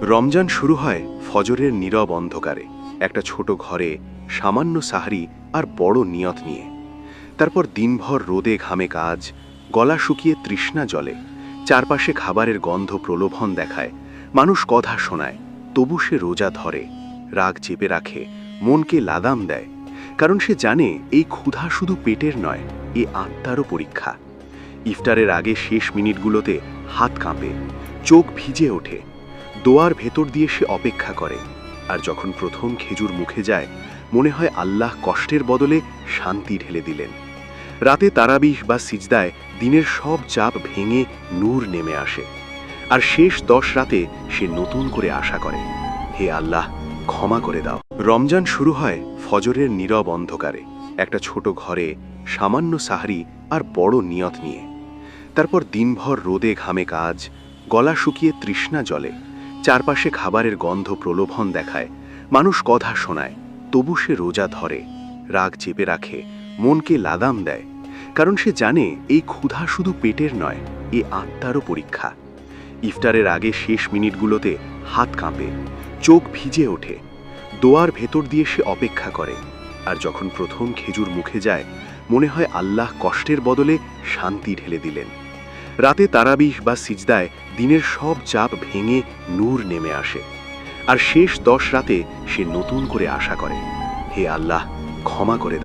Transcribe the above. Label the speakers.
Speaker 1: রমজান শুরু হয় ফজরের নীরব অন্ধকারে, একটা ছোট ঘরে, সামান্য সাহরি আর বড় নিয়ত নিয়ে। তারপর দিনভর রোদে ঘামে কাজ, গলা শুকিয়ে তৃষ্ণা জলে, চারপাশে খাবারের গন্ধ প্রলোভন দেখায়, মানুষ কথা শোনায়, তবু সে রোজা ধরে, রাগ চেপে রাখে, মনকে লাগাম দেয়, কারণ সে জানে এই ক্ষুধা শুধু পেটের নয়, এ আত্মারও পরীক্ষা। ইফতারের আগে শেষ মিনিটগুলোতে হাত কাঁপে, চোখ ভিজে ওঠে, দোয়ার ভেতর দিয়ে সে অপেক্ষা করে। আর যখন প্রথম খেজুর মুখে যায়, মনে হয় আল্লাহ কষ্টের বদলে শান্তি ঢেলে দিলেন। রাতে তারাবিহ বা সিজদায় দিনের সব চাপ ভেঙে নূর নেমে আসে। আর শেষ 10 রাতে সে নতুন করে আশা করে, হে আল্লাহ, ক্ষমা করে দাও। রমজান শুরু হয় ফজরের নীরব অন্ধকারে, একটা ছোট ঘরে, সামান্য সাহরি আর বড় নিয়ত নিয়ে। তারপর দিনভর রোদে ঘামে কাজ, গলা শুকিয়ে তৃষ্ণা জলে, চারপাশে খাবারের গন্ধ প্রলোভন দেখায়, মানুষ কথা শোনায়, তবু সে রোজা ধরে, রাগ চেপে রাখে, মনকে লাগাম দেয়, কারণ সে জানে এই ক্ষুধা শুধু পেটের নয়, এ আত্মারও পরীক্ষা। ইফতারের আগে শেষ মিনিটগুলোতে হাত কাঁপে, চোখ ভিজে ওঠে, দোয়ার ভেতর দিয়ে সে অপেক্ষা করে। আর যখন প্রথম খেজুর মুখে যায়, মনে হয় আল্লাহ কষ্টের বদলে শান্তি ঢেলে দিলেন। রাতে তারাবিহ বা সিজদায় দিনের সব চাপ ভেঙে নূর নেমে আসে। আর শেষ 10 রাতে সে নতুন করে আশা করে, হে আল্লাহ, ক্ষমা করে দাও।